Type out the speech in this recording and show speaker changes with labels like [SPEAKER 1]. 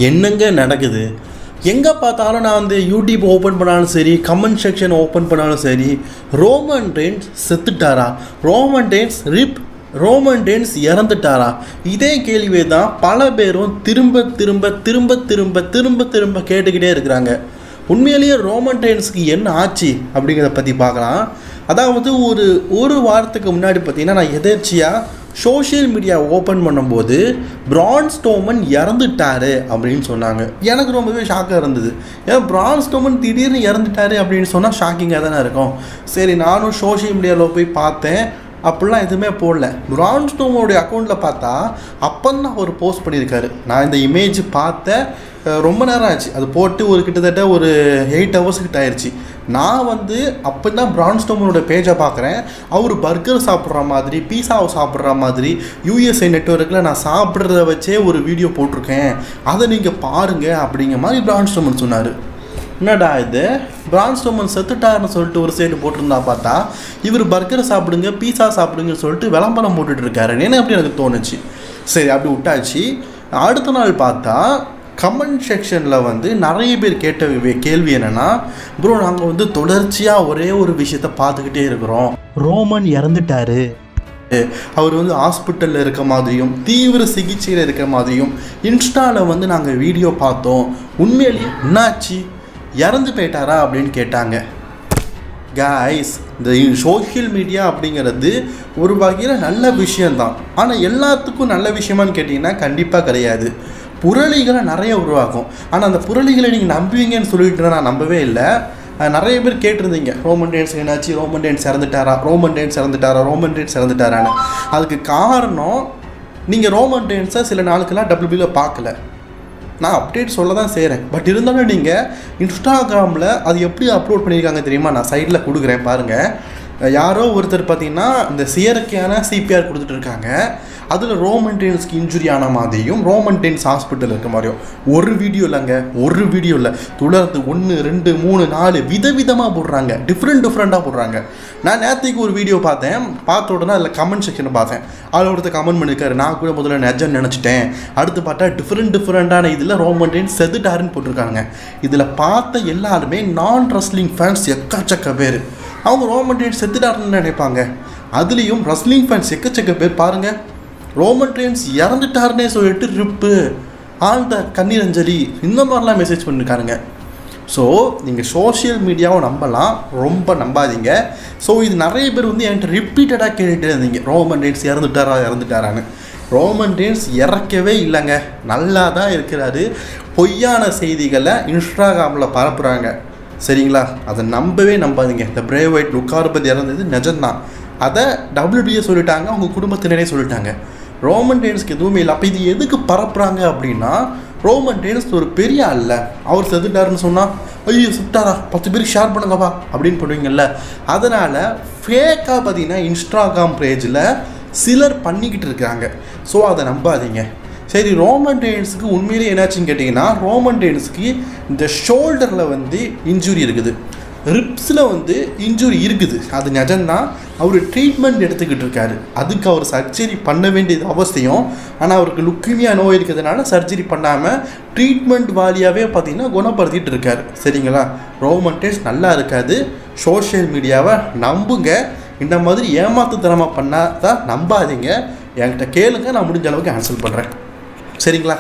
[SPEAKER 1] என்னங்க நடக்குது? எங்கே பார்த்தாலும் நான் வந்து யூடியூப் ஓப்பன் பண்ணாலும் சரி, கமெண்ட் செக்ஷன் ஓப்பன் பண்ணாலும் சரி, ரோமன் ரெயின்ஸ் செத்துட்டாரா, ரோமன் ரெயின்ஸ் இறந்துட்டாரா, இதே கேள்வியை தான் பல பேரும் திரும்ப திரும்ப திரும்ப திரும்ப திரும்ப திரும்ப கேட்டுக்கிட்டே இருக்கிறாங்க. உண்மையிலேயே ரோமன் ரெயின்ஸ்க்கு என்ன ஆச்சு அப்படிங்கிறத பற்றி பார்க்கலாம். அதாவது ஒரு வாரத்துக்கு முன்னாடி பார்த்தீங்கன்னா நான் எதேர்ச்சியாக சோஷியல் மீடியா ஓப்பன் பண்ணும்போது பிரான் ஸ்ட்ரோமன் இறந்துட்டாரு அப்படின்னு சொன்னாங்க. எனக்கு ரொம்பவே ஷாக்காக இருந்தது. ஏன்னா பிரான் ஸ்ட்ரோமன் திடீர்னு இறந்துட்டாரு அப்படின்னு சொன்னால் ஷாக்கிங்காக தானே இருக்கும். சரி, நானும் சோஷியல் மீடியாவில் போய் பார்த்தேன். அப்படிலாம் எதுவுமே போடல. பிரான் ஸ்ட்ரோமனுடைய அக்கௌண்ட்டில் பார்த்தா அப்போதான் அவர் போஸ்ட் பண்ணியிருக்காரு. நான் இந்த இமேஜ் பார்த்தேன், ரொம்ப நேரம் ஆச்சு. அது போட்டு கிட்டத்தட்ட ஒரு 8 hours கிட்ட ஆயிடுச்சு. நான் வந்து அப்போ தான் பிரான் ஸ்ட்ரோமனோட பேஜை பார்க்குறேன். அவர் பர்கர் சாப்பிட்ற மாதிரி, பீஸாவை சாப்பிட்ற மாதிரி USA நெட்வொர்க்கில் நான் சாப்பிட்றத வச்சே ஒரு வீடியோ போட்டிருக்கேன், அதை நீங்கள் பாருங்கள் அப்படிங்கிற மாதிரி பிரான் ஸ்ட்ரோமன் சொன்னார். என்னடா இது, பிரான் ஸ்ட்ரோமன் செத்துட்டாருன்னு சொல்லிட்டு ஒரு சைடு போட்டிருந்தா பார்த்தா இவர் பர்கர் சாப்பிடுங்க, பீஸா சாப்பிடுங்கன்னு சொல்லிட்டு விளம்பரம் போட்டுட்டு இருக்காருன்னு அப்படி எனக்கு தோணுச்சு. சரி, அப்படி விட்டாச்சு. அடுத்த நாள் பார்த்தா கமெண்ட் செக்ஷனில் வந்து நிறைய பேர் கேட்ட கேள்வி என்னென்னா, ப்ரோ நாங்கள் வந்து தொடர்ச்சியாக ஒரே ஒரு விஷயத்த பார்த்துக்கிட்டே இருக்கிறோம், ரோமன் இறந்துட்டாரு, அவர் வந்து ஹாஸ்பிட்டலில் இருக்க மாதிரியும் தீவிர சிகிச்சையில் இருக்க மாதிரியும் இன்ஸ்டாவில் வந்து நாங்கள் வீடியோ பார்த்தோம், உண்மையிலேயே என்னாச்சு, இறந்து போயிட்டாரா அப்படின்னு கேட்டாங்க. காய்ஸ், இந்த சோஷியல் மீடியா அப்படிங்கிறது ஒரு வகையில் நல்ல விஷயந்தான். ஆனால் எல்லாத்துக்கும் நல்ல விஷயமானு கேட்டிங்கன்னா கண்டிப்பாக கிடையாது. புரளிகளை நிறைய உருவாக்கும். ஆனால் அந்த புரளிகளை நீங்கள் நம்புவீங்கன்னு சொல்லிட்டு நான் நம்பவே இல்லை. நிறைய பேர் கேட்டிருந்தீங்க, ரோமன் ரெயின்ஸ் என்னாச்சு, ரோமன் ரெயின்ஸ் இறந்துட்டாரான்னு. அதுக்கு காரணம், நீங்கள் ரோமன் ரெயின்ஸை சில நாளுக்கெல்லாம் WWEல பார்க்கல. நான் அப்டேட் சொல்ல தான் செய்கிறேன். பட் இருந்தாலும் நீங்கள் இன்ஸ்டாகிராமில் அது எப்படி அப்லோட் பண்ணியிருக்காங்க தெரியுமா? நான் சைடில் கொடுக்குறேன் பாருங்கள். யாரோ ஒருத்தர் பார்த்தீங்கன்னா இந்த செயற்கையான CPR கொடுத்துட்டு இருக்காங்க. அதில் ரோமன் ரெயின்ஸ்க்கு இன்ஜுரி ஆன மாதிரியும் ரோமன் ரெயின்ஸ் ஹாஸ்பிட்டல் இருக்க மாதிரியும் ஒரு வீடியோ இல்லை, தொடர்ந்து 1 2 3 4 விதவிதமாக போடுறாங்க, டிஃப்ரெண்ட்டாக போடுறாங்க. நான் நேற்றுக்கு ஒரு வீடியோ பார்த்த உடனே அதில் கமெண்ட் செக்ஷனை பார்த்தேன். அதில் ஒருத்தர் கமெண்ட் பண்ணியிருக்காரு, நான் கூட முதல்ல நிஜம் நினச்சிட்டேன், அடுத்து பார்த்தா டிஃப்ரெண்ட்டான இதில் ரோமன் ரெயின்ஸ் செத்துட்டாருன்னு போட்டிருக்காங்க. இதில் பார்த்த எல்லாருமே நான் ரெஸ்லிங் ஃபேன்ஸ் எக்கச்சக்க பேர். அவங்க ரோமன் ரெயின்ஸ் செத்துட்டாருன்னு நினைப்பாங்க. அதுலேயும் ரெஸ்லிங் ஃபேன்ஸ் எக்கச்சக்க பேர் பாருங்கள், ரோமன் ரெயின்ஸ் இறந்துட்டாருன்னே சொல்லிட்டு ரிப்பு, ஆழ்ந்த கண்ணீரஞ்சலி, இந்த மாதிரிலாம் மெசேஜ் பண்ணியிருக்காருங்க. ஸோ நீங்கள் சோஷியல் மீடியாவை நம்பலாம், ரொம்ப நம்பாதீங்க. ஸோ இது நிறைய பேர் வந்து என்கிட்ட ரிப்பீட்டடாக கேட்டுகிட்டே இருந்தீங்க, ரோமன் ரெயின்ஸ் இறந்துட்டாரான்னு. ரோமன் ரெயின்ஸ் இறக்கவே இல்லைங்க, நல்லா தான் இருக்கிறாரு. பொய்யான செய்திகளை இன்ஸ்டாகிராமில் பரப்புகிறாங்க, சரிங்களா? அதை நம்பாதீங்க. இந்த பிரேவ் ஒயிட் லுக்காரபதி இறந்தது நிஜம்தான். அதை WWE சொல்லிட்டாங்க, அவங்க குடும்பத்தினரே சொல்லிட்டாங்க. ரோமன் ரெயின்ஸ்க்கு எதுவுமே இல்லை. அப்போ இது எதுக்கு பரப்புகிறாங்க அப்படின்னா, ரோமன் ரெயின்ஸ் ஒரு பெரிய ஆள், அவர் செத்துட்டாருன்னு சொன்னால் ஐயோ சுட்டாரா 10 பேருக்கு ஷேர் பண்ணுங்கப்பா அப்படின்னு பண்ணுவீங்கல்ல. அதனால் ஃபேக்காக பார்த்தீங்கன்னா இன்ஸ்டாகிராம் பேஜில் சிலர் பண்ணிக்கிட்டு இருக்காங்க. ஸோ அதை நம்பாதீங்க. சரி, ரோமன் ரெயின்ஸுக்கு உண்மையிலே என்னாச்சுன்னு கேட்டிங்கன்னா, ரோமன் ரெயின்ஸுக்கு இந்த ஷோல்டரில் வந்து இன்ஜுரி இருக்குது, ரிப்ஸில் வந்து இன்ஜுரி இருக்குது, அது நிஜம்தான். அவர் ட்ரீட்மெண்ட் எடுத்துக்கிட்டு இருக்காரு. அதுக்கு அவர் சர்ஜரி பண்ண வேண்டியது அவசியம். ஆனால் அவருக்கு லுக்கீமியா நோய் இருக்கிறதுனால சர்ஜரி பண்ணாமல் ட்ரீட்மெண்ட் வாலியாகவே பார்த்தீங்கன்னா குணப்படுத்திட்டு இருக்காரு, சரிங்களா? ரோமன் ரெயின்ஸ் நல்லா இருக்காது. சோஷியல் மீடியாவை நம்புங்க. இந்த மாதிரி ஏமாத்துத்தனமாக பண்ணால் தான் நம்பாதீங்க. என்கிட்ட கேளுங்க, நான் முடிஞ்ச அளவுக்கு ஆன்சர் பண்ணுறேன், சரிங்களா?